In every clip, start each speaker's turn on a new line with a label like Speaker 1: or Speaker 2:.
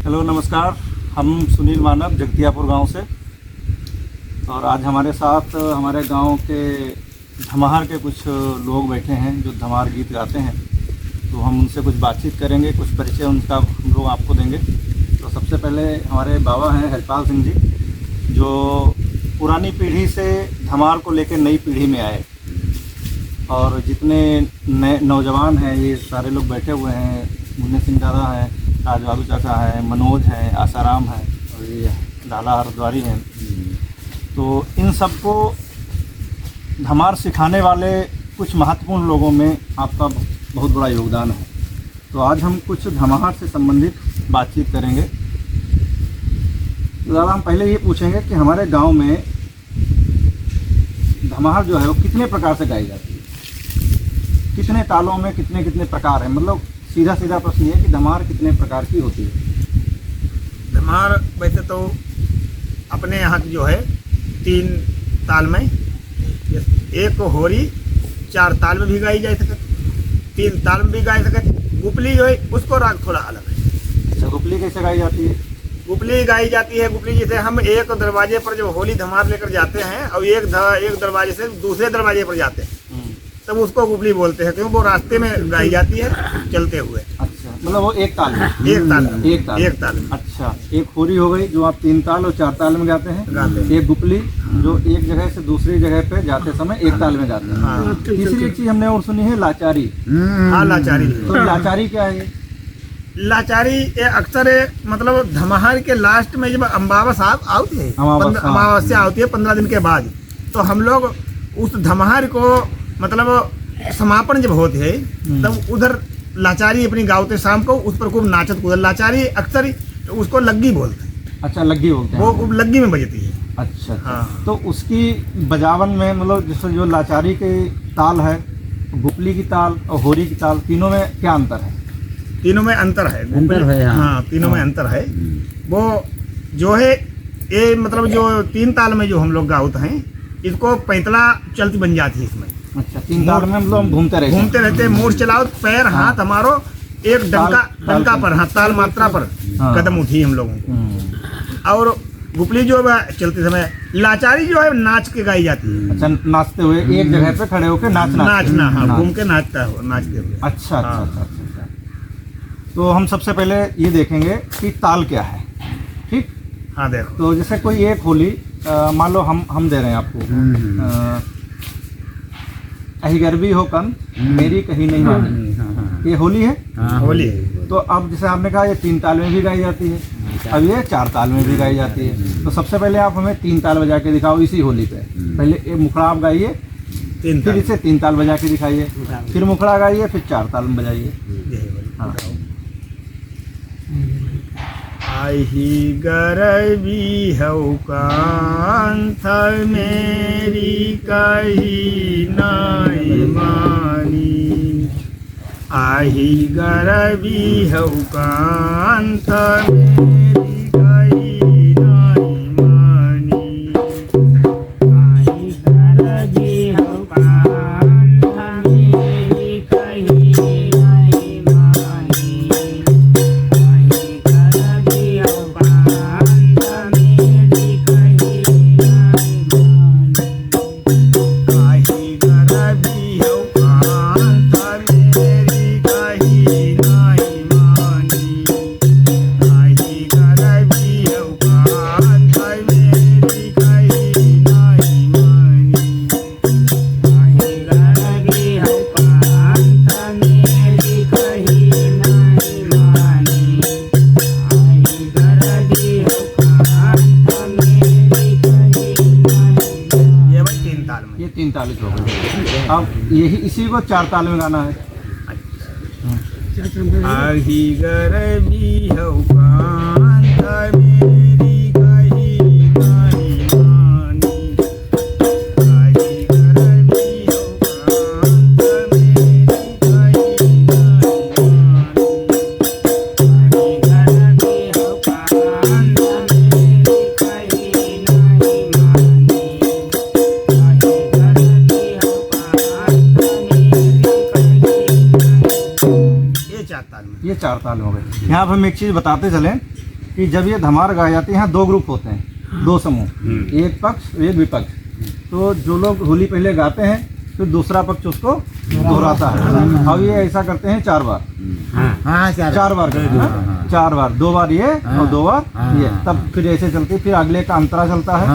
Speaker 1: Hello नमस्कार। हम सुनील मानव जगतियापुर गांव से, और आज हमारे साथ हमारे गांव के धमार के कुछ लोग बैठे हैं जो धमार गीत गाते हैं। तो हम उनसे कुछ बातचीत करेंगे, कुछ परिचय उनका हम लोग आपको देंगे। तो सबसे पहले हमारे बाबा हैं हरपाल सिंह जी, जो पुरानी पीढ़ी से धमार को लेकर नई पीढ़ी में आए, और जितने नए नौजवान हैं ये सारे लोग बैठे हुए हैं। मुन्ने सिंह दादा हैं, राज बहादुर चाचा हैं, मनोज हैं, आसाराम हैं, और ये लाला हरद्वारी हैं। तो इन सबको धमार सिखाने वाले कुछ महत्वपूर्ण लोगों में आपका बहुत बड़ा योगदान है। तो आज हम कुछ धमार से संबंधित बातचीत करेंगे। तो दादा, हम पहले ये पूछेंगे कि हमारे गांव में धमार जो है वो कितने प्रकार से गाई जाती है, कितने तालों में कितने कितने प्रकार हैं? मतलब सीधा सीधा प्रश्न ये है कि धमार कितने प्रकार की होती है?
Speaker 2: धमार वैसे तो अपने यहाँ की जो है 3 ताल में, एक होरी 4 ताल में भी गाई जा सके, 3 ताल में भी गाई सके। गुपली जो है उसको राग थोड़ा अलग है।
Speaker 1: अच्छा, गुपली कैसे गाई जाती है?
Speaker 2: गुपली गाई जाती है, गुपली जैसे हम एक दरवाजे पर जब होली धमार लेकर जाते हैं और एक दरवाजे से दूसरे दरवाजे पर जाते हैं तब उसको गुपली बोलते हैं, क्योंकि वो रास्ते में गाई जाती है चलते हुए।
Speaker 1: अच्छा, मतलब वो एक ताल में?
Speaker 2: एक ताल में।
Speaker 1: अच्छा, एक होरी हो गई जो आप 3 ताल और 4 ताल में गाते हैं। एक गुपली जो एक जगह से दूसरी जगह पे जाते समय एक ताल में गाते हैं। तीसरी एक चीज हमने और सुनी है, लाचारी।
Speaker 2: हाँ, लाचारी।
Speaker 1: तो लाचारी क्या है?
Speaker 2: लाचारी ये अक्सर मतलब धमार के लास्ट में जब अमावस्या आती है, अमावस्या आती है 15 दिन के बाद, तो हम लोग उस धमार को मतलब समापन जब होते है तब उधर लाचारी अपनी गावते शाम को, उस पर खूब नाचत कूदत। लाचारी अक्सर उसको लग्गी बोलते हैं।
Speaker 1: अच्छा, लग्गी बोलते हैं।
Speaker 2: वो लग्गी में बजती है।
Speaker 1: अच्छा।
Speaker 2: हाँ।
Speaker 1: तो उसकी बजावन में मतलब जैसे जो लाचारी के ताल है, गुपली की ताल और होरी की ताल, तीनों में क्या अंतर है?
Speaker 2: तीनों में अंतर है। हाँ, तीनों में अंतर है। वो जो है ये मतलब जो 3 ताल में जो हम लोग गावत हैं, इसको पैंतला चलती बन जाती है इसमें।
Speaker 1: अच्छा, 3 ताल में हम लोग घूमते रहते
Speaker 2: मूड चलाओ, पैर हाथ हमारो एक डंका पर, हाँ, ताल मात्रा पर कदम उठी हम लोगों को। और गुपली जो चलते समय, लाचारी जो है नाच के गाई जाती है।
Speaker 1: अच्छा, नाचते हुए एक जगह पे खड़े होकर
Speaker 2: नाचना, हाँ, घूम के नाचते हुए।
Speaker 1: अच्छा। तो हम सबसे पहले ये देखेंगे कि ताल क्या है। ठीक।
Speaker 2: हाँ, देखो।
Speaker 1: तो जैसे कोई एक होली मान लो हम दे रहे हैं आपको, अहिगरबी हो कन मेरी कहीं नहीं मानी, ये होली है।
Speaker 2: होली।
Speaker 1: तो अब जैसे आपने कहा ये 3 ताल में भी गाई जाती है, अब ये 4 ताल में भी गाई जाती है। तो सबसे पहले आप हमें 3 ताल बजा के दिखाओ इसी होली पे। पहले एक मुखड़ा आप गाइए, फिर इसे 3 ताल बजा के दिखाइए, फिर मुखड़ा गाइए, फिर 4 ताल में बजाइए। हाँ।
Speaker 2: आही गरबी हौ कांथ मेरी कही नहीं मानी, आही गरबी हौ कांथ मेरी कही नहीं मानी, आही गरबी हौ कांथ मेरी कही नहीं मानी,
Speaker 1: ये 3 ताल हो गई। अब यही इसी को 4 ताल में गाना है।
Speaker 2: आही गरबी हौ कांथ मेरी कही नहीं मानी, आही गरबी हौ कांथ मेरी कही नहीं मानी, आही गरबी हौ कांथ मेरी कही नहीं मानी, आही गरबी हौ कांथ मेरी कही।
Speaker 1: ये 4 ताल हो गए। यहाँ पर हम एक चीज़ बताते चलें कि जब ये धमार गाई जाती है, यहाँ दो ग्रुप होते हैं, दो समूह, एक पक्ष एक विपक्ष। तो जो लोग होली पहले गाते हैं फिर दूसरा पक्ष उसको दोहराता है। अब ये ऐसा करते हैं 4 बार,
Speaker 3: हाँ
Speaker 1: 4 बार करते हैं, 4 बार, 2 बार ये और 2 बार ये, तब फिर ऐसे चलती, फिर अगले का अंतरा चलता है।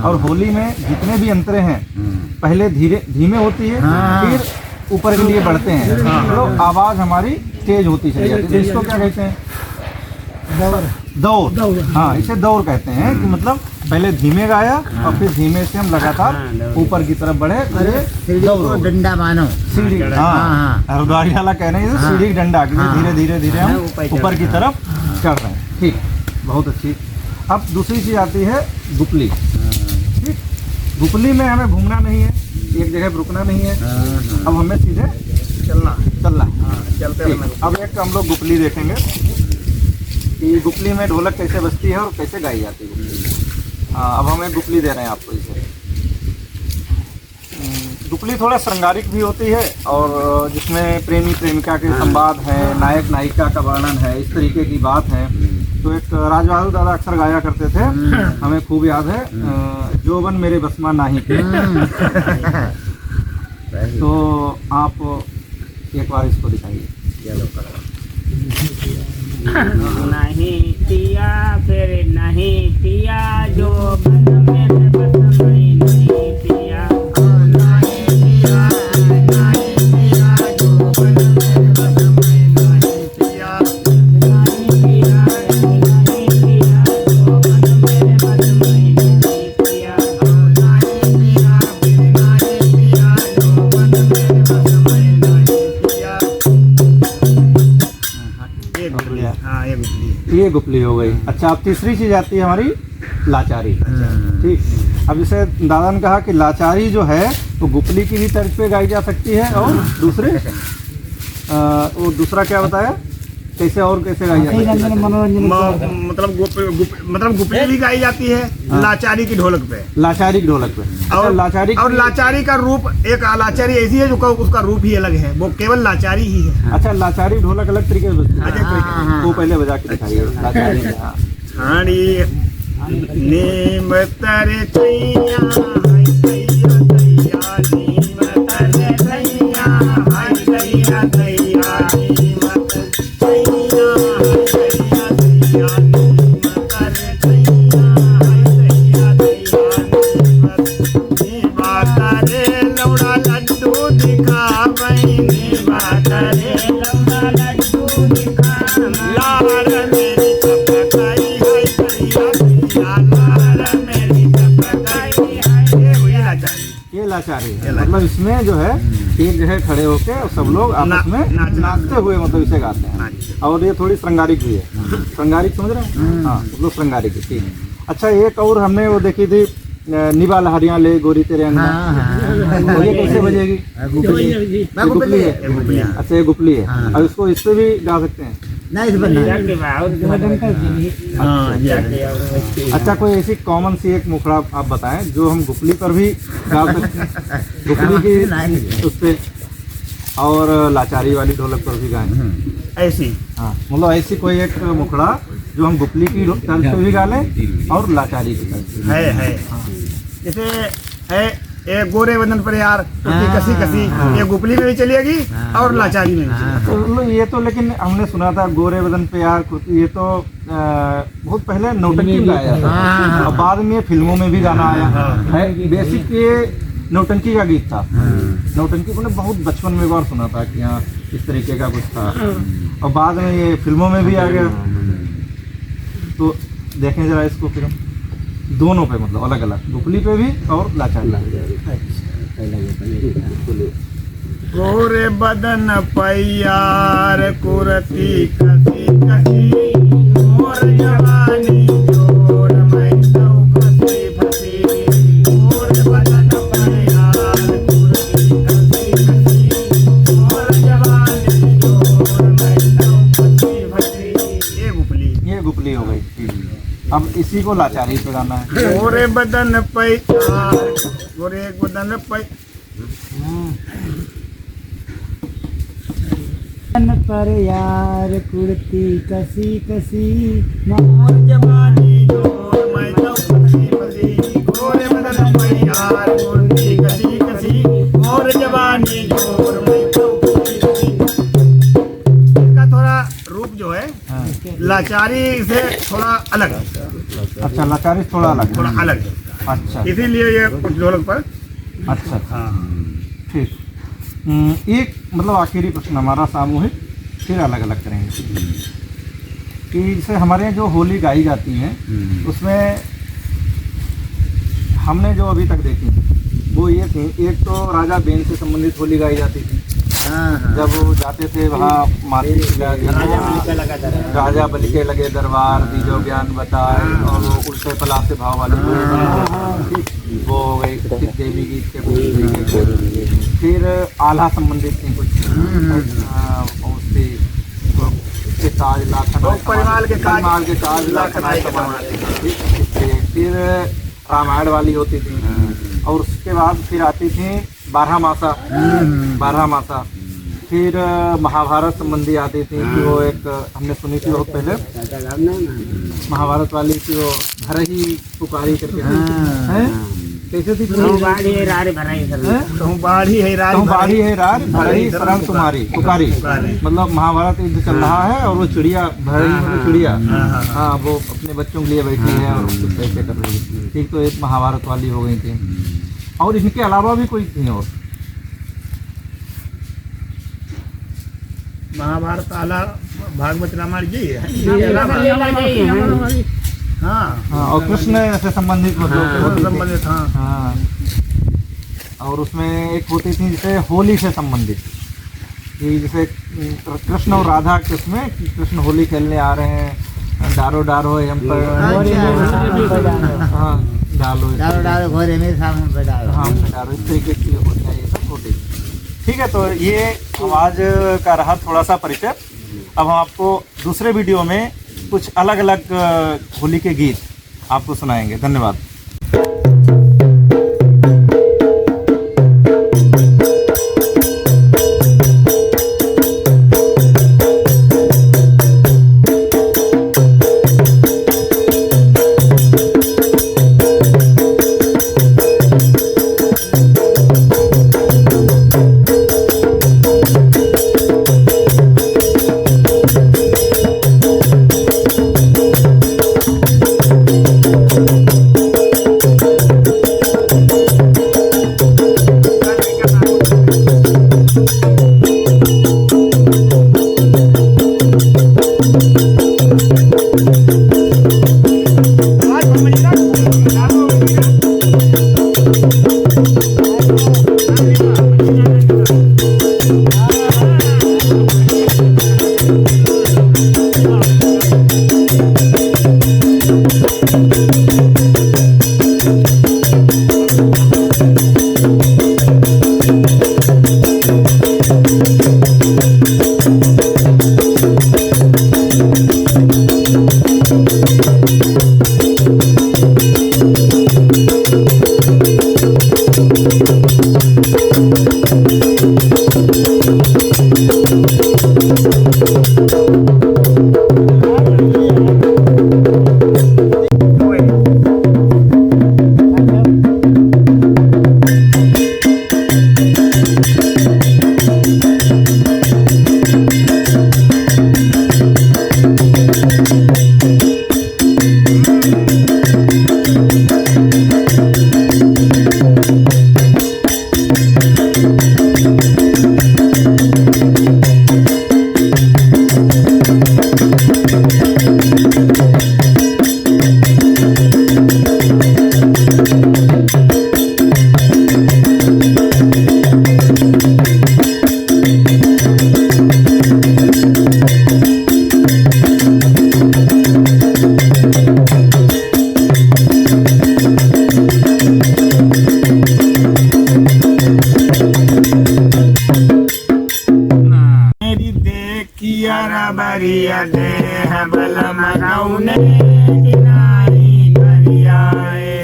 Speaker 1: और होली में जितने भी अंतरे हैं पहले धीमे होती है, फिर ऊपर के लिए बढ़ते हैं, तो आवाज हमारी तेज होती चली जाती है। तो इसको क्या कहते हैं? दौर। हाँ, इसे दौर कहते हैं कि मतलब पहले धीमे गाया और फिर धीमे से हम लगातार ऊपर की तरफ बढ़े,
Speaker 3: को डंडा मानो,
Speaker 1: सीढ़ी। हाँ, गाड़ी वाला कह रहे हैं सीढ़ी डंडा, धीरे धीरे धीरे हम ऊपर की तरफ चढ़ रहे हैं। ठीक, बहुत अच्छी। अब दूसरी चीज आती है गुपली। ठीक, गुपली में हमें घूमना नहीं है, एक जगह रुकना नहीं है, अब हमें सीधे चलना
Speaker 2: चलते रहना।
Speaker 1: अब एक हम लोग गुपली देखेंगे कि गुपली में ढोलक कैसे बजती है और कैसे गाई जाती है गुपली। अब हमें गुपली दे रहे हैं आपको इसे। गुपली थोड़ा श्रृंगारिक भी होती है और जिसमें प्रेमी प्रेमिका के संवाद है, नायक नायिका का वर्णन है, इस तरीके की बात है। तो एक राजबहादुर दादा अक्सर गाया करते थे, हमें खूब याद है, जोबन मेरे बसमा नाही के। तो आप एक बार इसको दिखाइए।
Speaker 4: नहीं पिया फिर नहीं पिया, जो बन मेरे बस में नहीं पिया। नहीं पिया, नहीं पिया, जो बन मेरे बस में नहीं पिया। नहीं पिया, नहीं पिया, जो बन मेरे बस में नहीं पिया। नहीं पिया, नहीं पिया, जो बन मेरे बस में नहीं पिया।
Speaker 1: ये गुपली हो गई। अच्छा, अब तीसरी चीज आती है हमारी लाचारी। ठीक, अब जैसे दादा ने कहा कि लाचारी जो है वो गुपली की भी तर्ज पे गाई जा सकती है, और दूसरे वो दूसरा क्या बताया, कैसे और कैसे गाई जाती है?
Speaker 2: मतलब गुपली भी गाई जाती है लाचारी की ढोलक पे,
Speaker 1: लाचारी की ढोलक पे।
Speaker 2: और
Speaker 1: लाचारी
Speaker 2: का रूप, एक लाचारी ऐसी है जो उसका रूप ही अलग है, वो केवल लाचारी ही है।
Speaker 1: अच्छा, लाचारी ढोलक अलग तरीके से बजती है, वो पहले बजा के दिखाइए लाचारी।
Speaker 2: हाड़ी नीम तरे तैया, हाय तैया तैया, नीम तरे तैया, हाय तैया तैया, नीम तैया, हाय तैया तैया, नीम तरे तैया, हाय तैया तैया, नीम तरे लौड़ा लड्डू दिखावई, नीम तरे लौड़ा लड्डू दिखावई, लार मेरी चपकाई, हाय तैया तैया, लार मेरी चपकाई, ये लाचारी। मतलब इसमें जो है एक जगह खड़े होके और सब लोग आपस में नाचते हुए मतलब इसे गाते हैं। और ये थोड़ी श्रृंगारिक भी है, श्रृंगारिक समझ रहे हैं? हाँ, मतलब श्रृंगारिक। ठीक। अच्छा, एक और हमने वो देखी थी, निभा लहरियां ले गोरी तेरे अंगना, तो ये कैसे बजेगी? गुपली है। अच्छा, ये गुपली है। अब इसको इससे भी गा सकते हैं?
Speaker 3: नहीं,
Speaker 1: अच्छा, कोई ऐसी कॉमन सी एक मुखड़ा आप बताएं जो हम गुपली पर भी गा सकते हैं, गुपली की उस पे, और लाचारी वाली ढोलक पर भी गाएं
Speaker 2: ऐसी।
Speaker 1: हाँ, मतलब ऐसी कोई एक मुखड़ा जो हम गुपली की तर्ज पे भी गा लें और लाचारी की तर्ज पे।
Speaker 2: है। जैसे है ये गोरे बदन पर यार कसी कसी, ये गुपली में भी चलेगी और लाचारी में भी।
Speaker 1: तो ये तो लेकिन हमने सुना था गोरे बदन पे यार, ये तो बहुत पहले नौटंकी में गाया था, और बाद में फिल्मों में भी गाना आया है। बेसिक ये नौटंकी का गीत था। नौटंकी को बहुत बचपन में बार सुना था कि हाँ इस तरीके का कुछ था, और बाद में ये फिल्मों में भी आ गया। तो देखें जरा इसको फिर दोनों पे, मतलब अलग अलग, गुपली पे भी और लाचारी।
Speaker 2: गोरे बदन पैयार कुरती कसी कसी, मोर जवानी जोर मैं तो फसी फसी। गोरे बदन पैयार कुरती कसी कसी, मोर जवानी जोर मैं तो फसी फसी। ये गुपली
Speaker 1: हो गई। अब इसी को लाचारी पे गाना है।
Speaker 2: गोरे बदन पैयार, गोरे बदन
Speaker 4: तन पर यार कुर्ती कसी कसी
Speaker 2: और जवानी जोर मैं तो फसी फसी गोरे बदन में यार कुर्ती कसी कसी और जवानी जोर मैं तो फसी फसी। इसका थोड़ा रूप जो है
Speaker 1: हाँ।
Speaker 2: लाचारी से थोड़ा अलग है,
Speaker 1: अच्छा, लाचारी थोड़ा अलग है।
Speaker 2: थोड़ा अलग है,
Speaker 1: अच्छा
Speaker 2: इसीलिए ये कुछ ढोलक पर।
Speaker 1: अच्छा अच्छा,
Speaker 2: हाँ
Speaker 1: ठीक। एक मतलब आखिरी प्रश्न हमारा सामूहिक, फिर अलग अलग करेंगे कि जैसे हमारे यहाँ जो होली गाई जाती है उसमें हमने जो अभी तक देखी वो ये थी, एक तो राजा बेन से संबंधित होली गाई जाती थी। जब वो जाते थे वहाँ मार्केट राजा बलि के लगे दरबार बीजो ज्ञान बताए, और वो उल्टे पला से भाव वाले वो हो गई देवी गीत के। फिर आल्हा संबंधित थी कुछ उसके ताज लाखन
Speaker 2: परिवार के
Speaker 1: ताज लाखन। फिर रामायण वाली होती थी, और उसके बाद फिर आती थी 12 मासा। फिर महाभारत संबंधी आती थी कि वो एक हमने सुनी थी बहुत पहले, महाभारत वाली की वो घर ही पुकारी करके हैं, कैसे थी?
Speaker 4: बाड़ी है रार भराई सर
Speaker 2: कहूँ बाढ़ी है राज
Speaker 1: बाड़ी है रार भरही शरण तुम्हारी पुकारी, मतलब महाभारत युद्ध चल रहा है और वो चिड़िया भरही मतलब चिड़िया, हाँ, वो अपने बच्चों के लिए बैठी है और कुछ ऐसे कर रही है। ठीक, तो एक महाभारत वाली हो गई थी, और इनके अलावा भी कोई थी और?
Speaker 2: महाभारत आला भागवत रामायण जी है। हाँ
Speaker 1: हाँ, और कृष्ण से संबंधित मतलब
Speaker 2: संबंधित। हाँ
Speaker 1: हाँ, और उसमें एक होती थी जैसे होली से संबंधित कि जैसे कृष्ण और राधा के उसमें कि कृष्ण होली खेलने आ रहे हैं, डारो डारो हम पर, हाँ डालो
Speaker 3: घोरे में सामने पे डालो।
Speaker 1: हाँ डारो, इस तरीके की होता है ये सब होती। ठीक है, तो ये आज का रहा थोड़ा सा परिचय। अब हम आपको दूसरे वीडियो में कुछ अलग अलग होली के गीत आपको सुनाएंगे। धन्यवाद।
Speaker 2: बरिया देह बल मनौने किनारी करियाए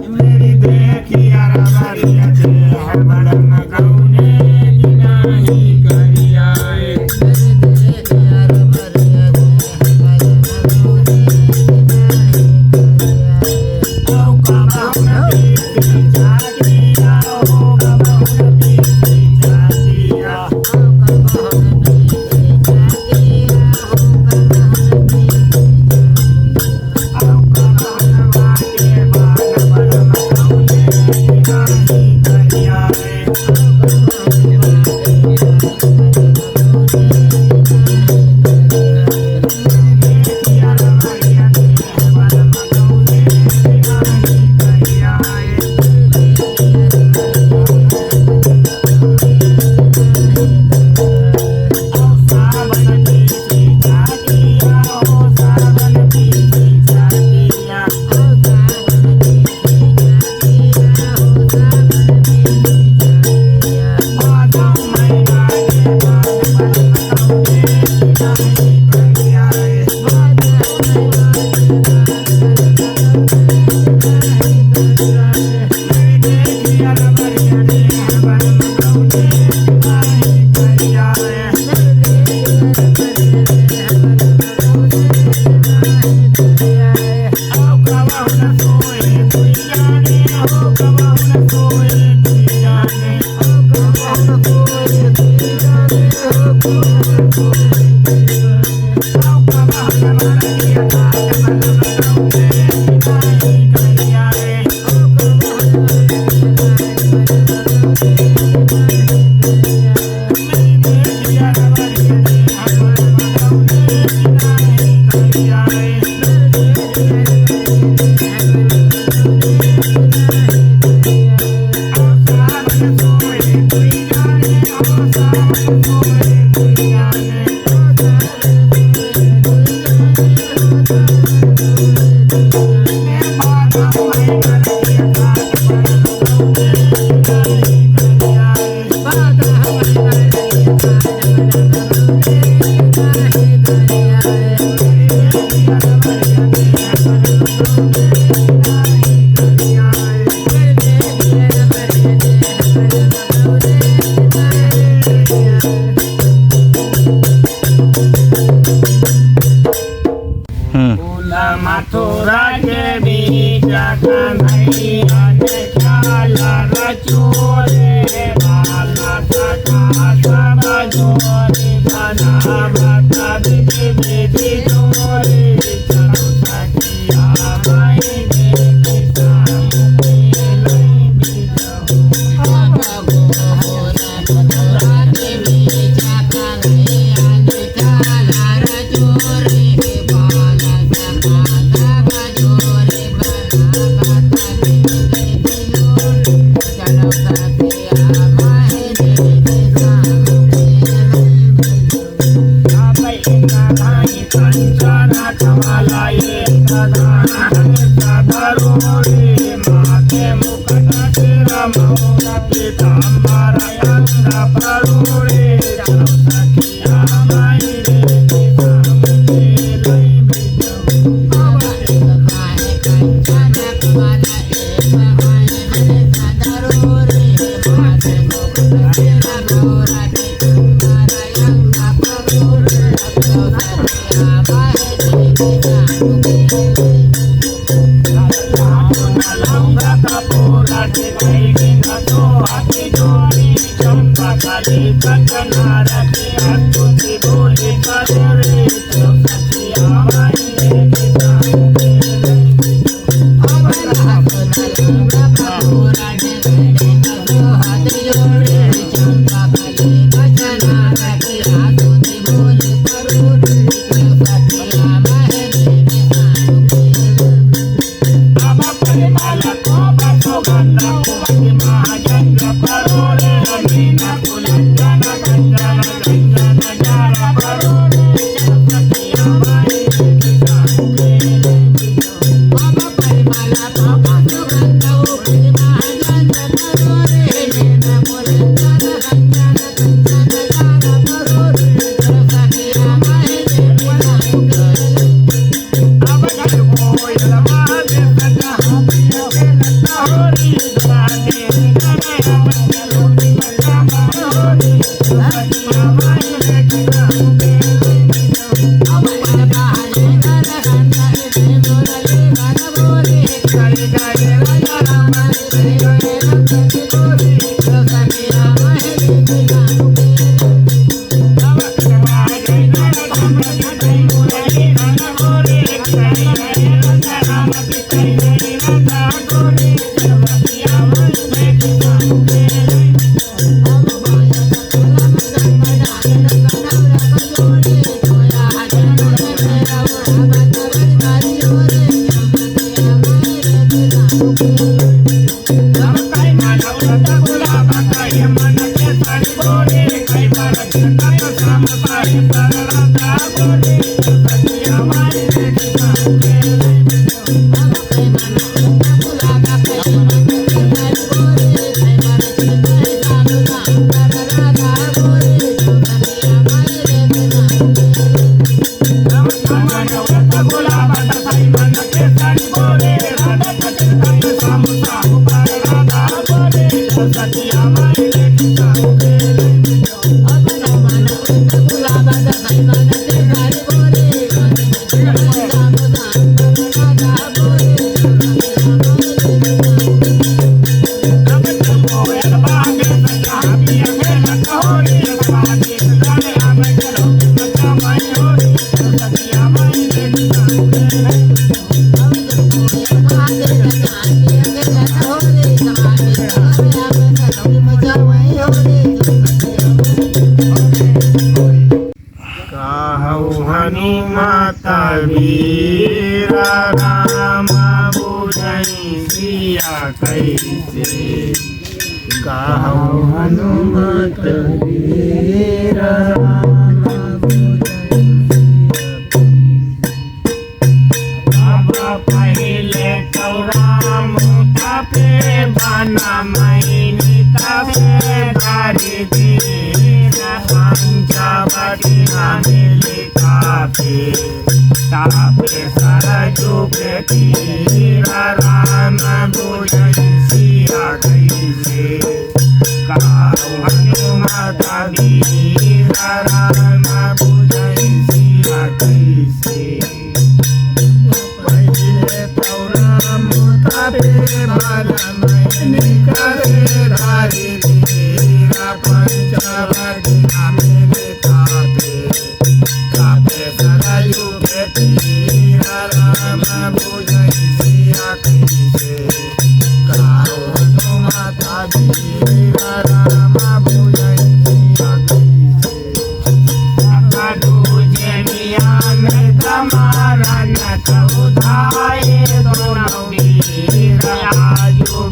Speaker 2: मेरी देह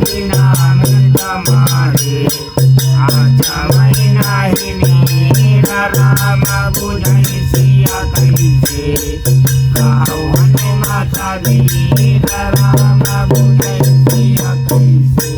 Speaker 4: बिना कैसे आचमई नाही नीर राम बुझै सिया कैसे गाँव माता वीर राम बुझै सिया कैसे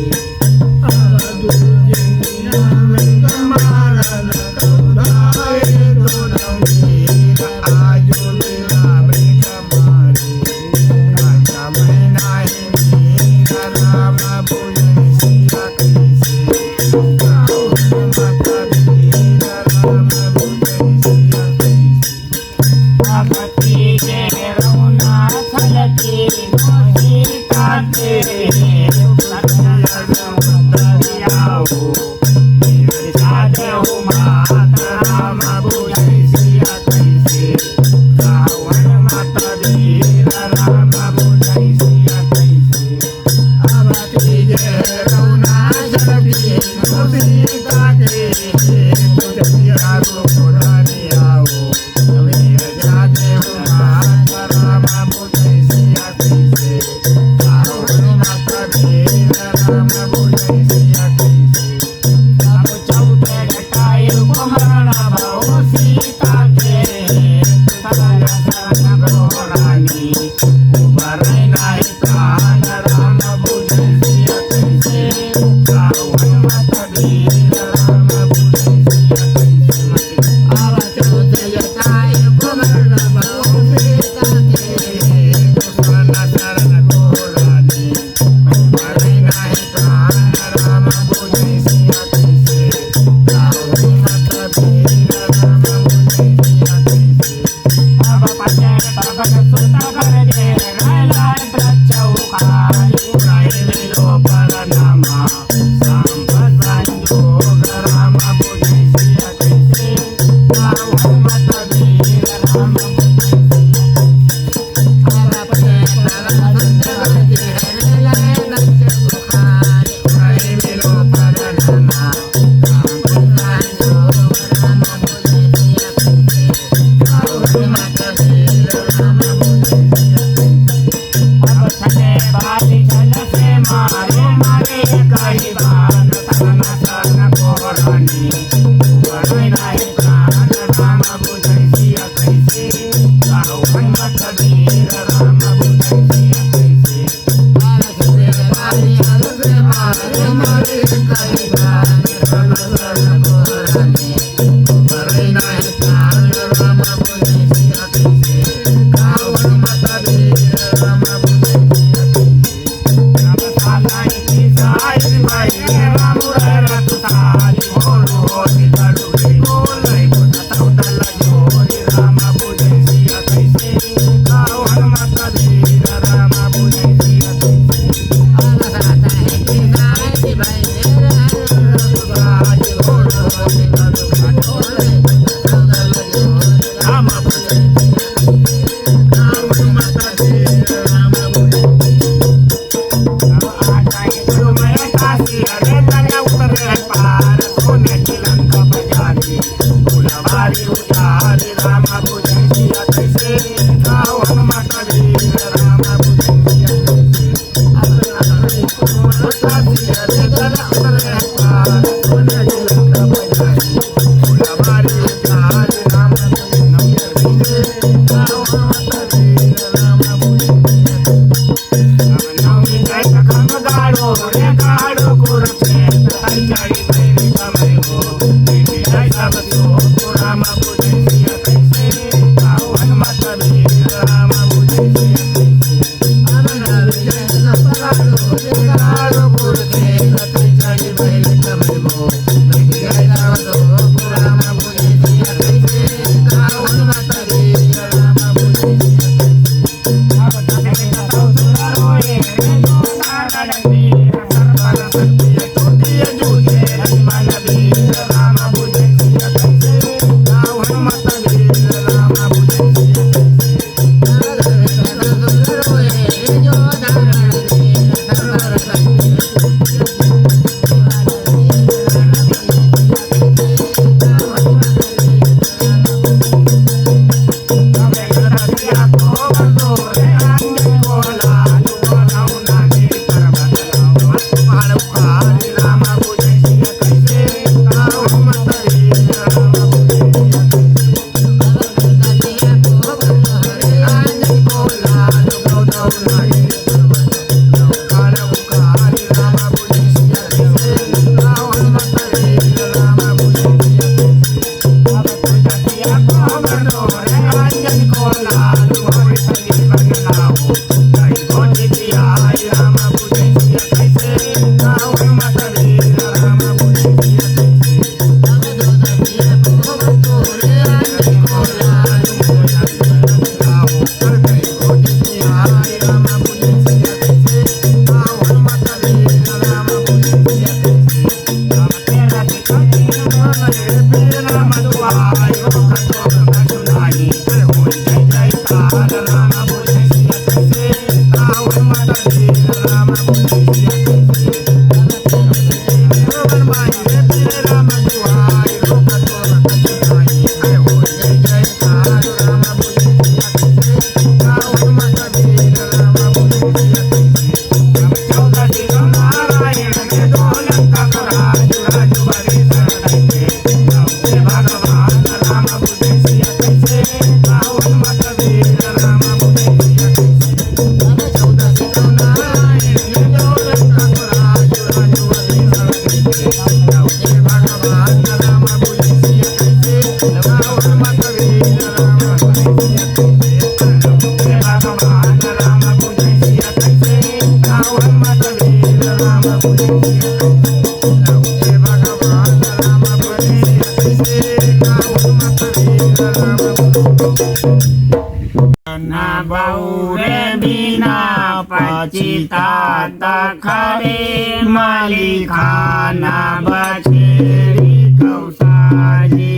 Speaker 2: Oh
Speaker 4: तखरे मलिखाना बछेड़ी कौसाजी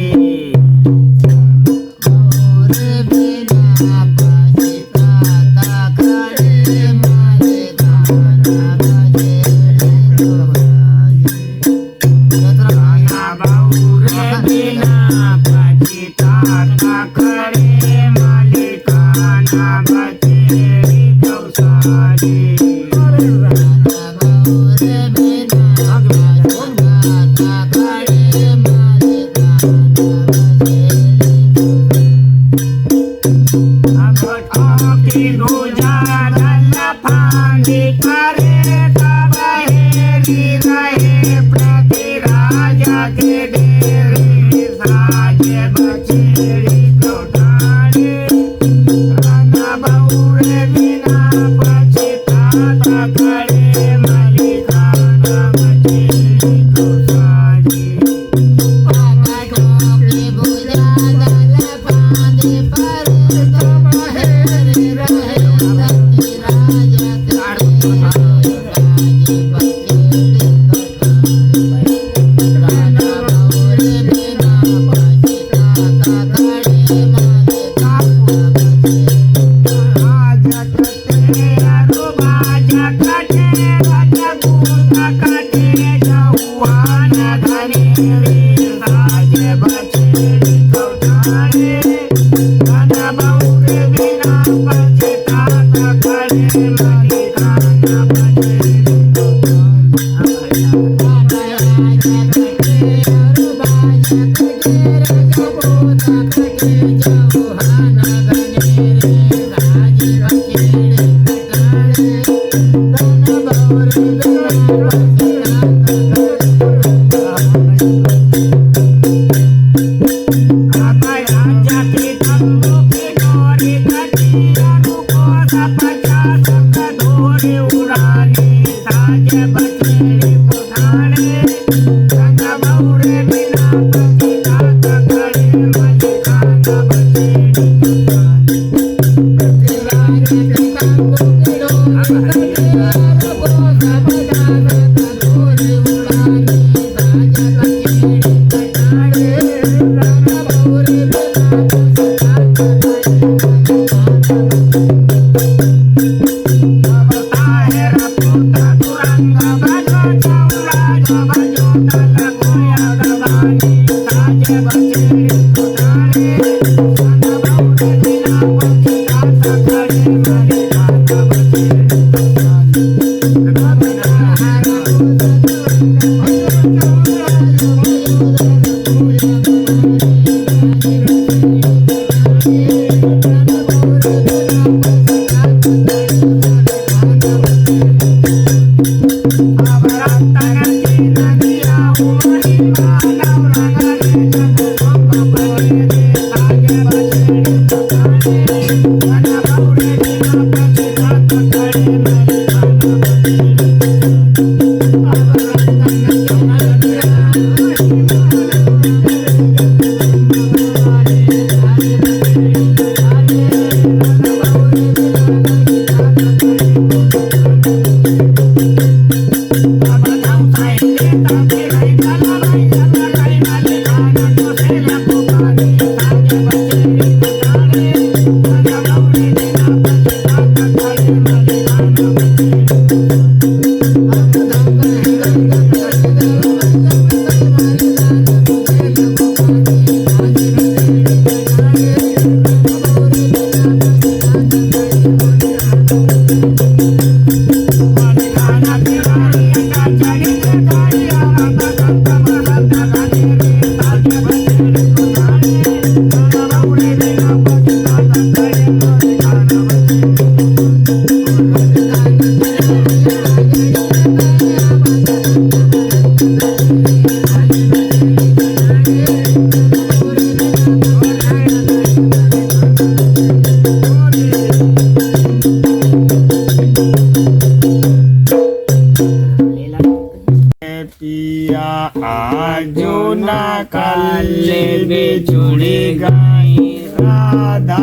Speaker 2: राधा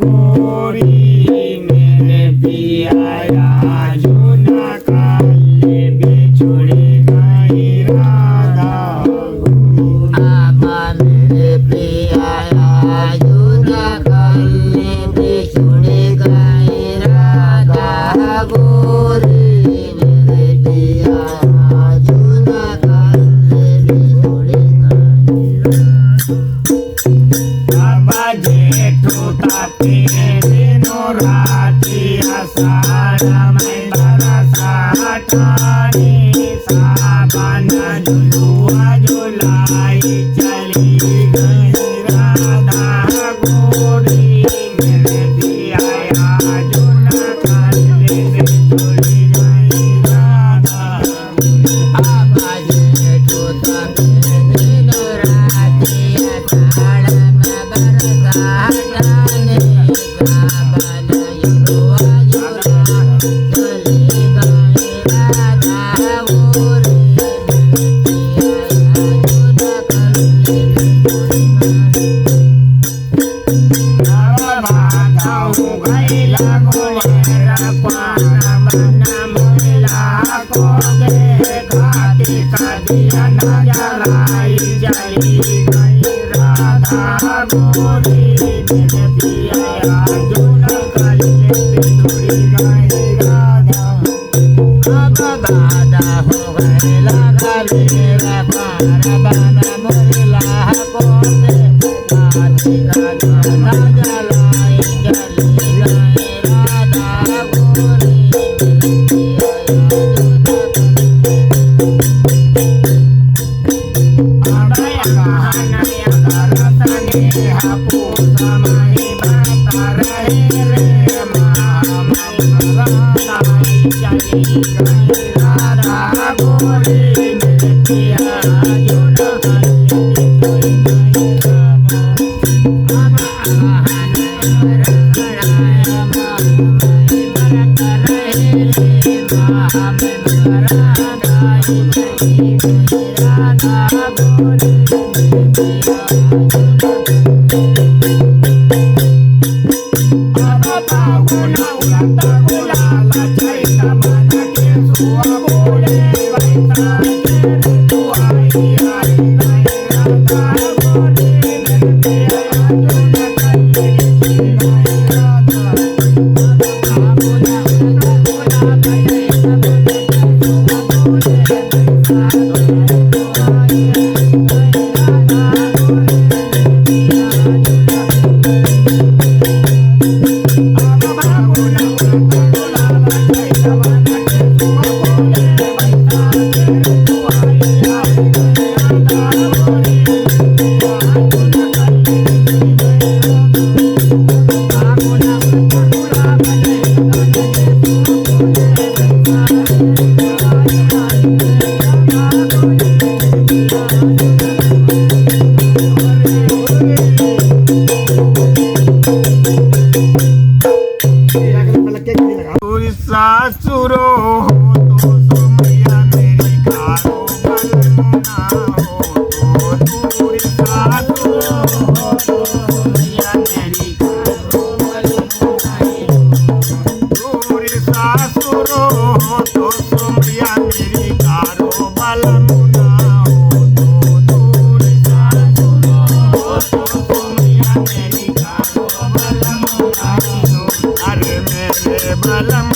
Speaker 2: गोरी मेरे पिया राजू न
Speaker 4: चली गई राधा गोरी मेरे पिया जो न काले से चली गई राधा
Speaker 3: आवाज़े टूटा दिन राती अषाढ़ में बरसात डाले सावन युवा युवा चली गई राधा गोरी
Speaker 2: सासुरो हो तो मैया मेरी कारो बलमुना हो तो दूर सासुरो हो तो मैया मेरी कारो बलमुना दूर सासुरो हो तो मैया मेरी कारो बलमुना हो तो दूर सासुरो हो तो मैया मेरी कारो बलमुना अरे मेरे बलम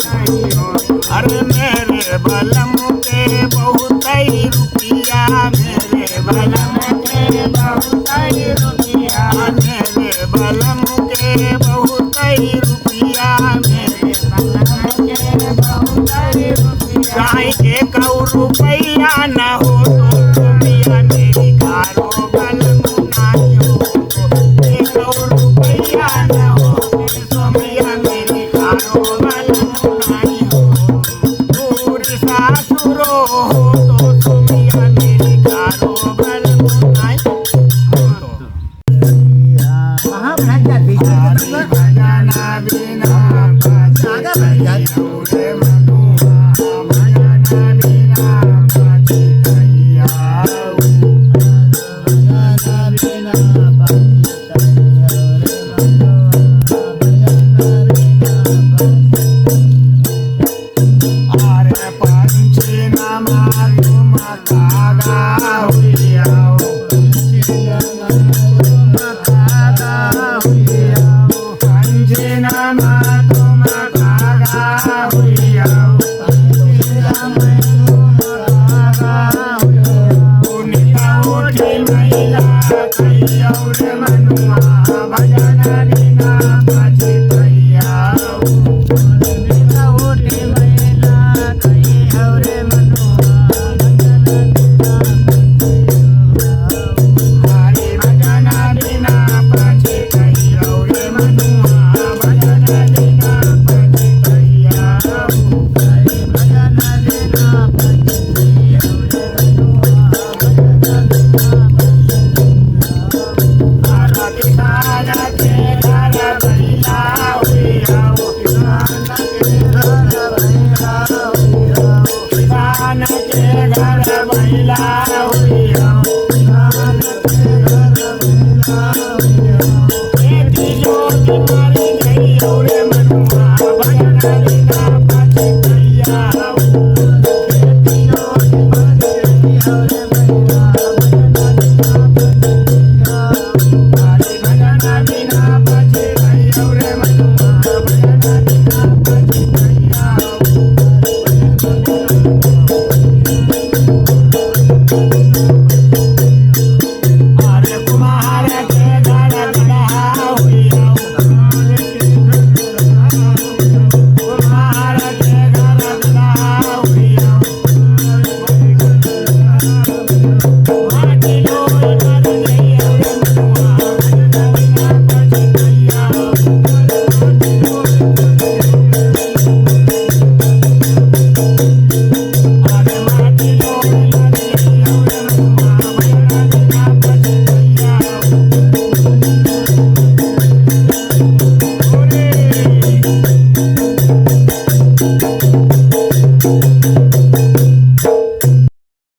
Speaker 2: अरे मेरे बलम के बहुत रुपया, मेरे बलम के बहुत रुपया, मेरे बलम के बहुत कारोबार नहीं हो पूरी सासुरो हो तो सुमिया मेरी कारोबार नहीं हो
Speaker 3: कहाँ भ्रष्ट बीच में
Speaker 2: भजना बिना भजन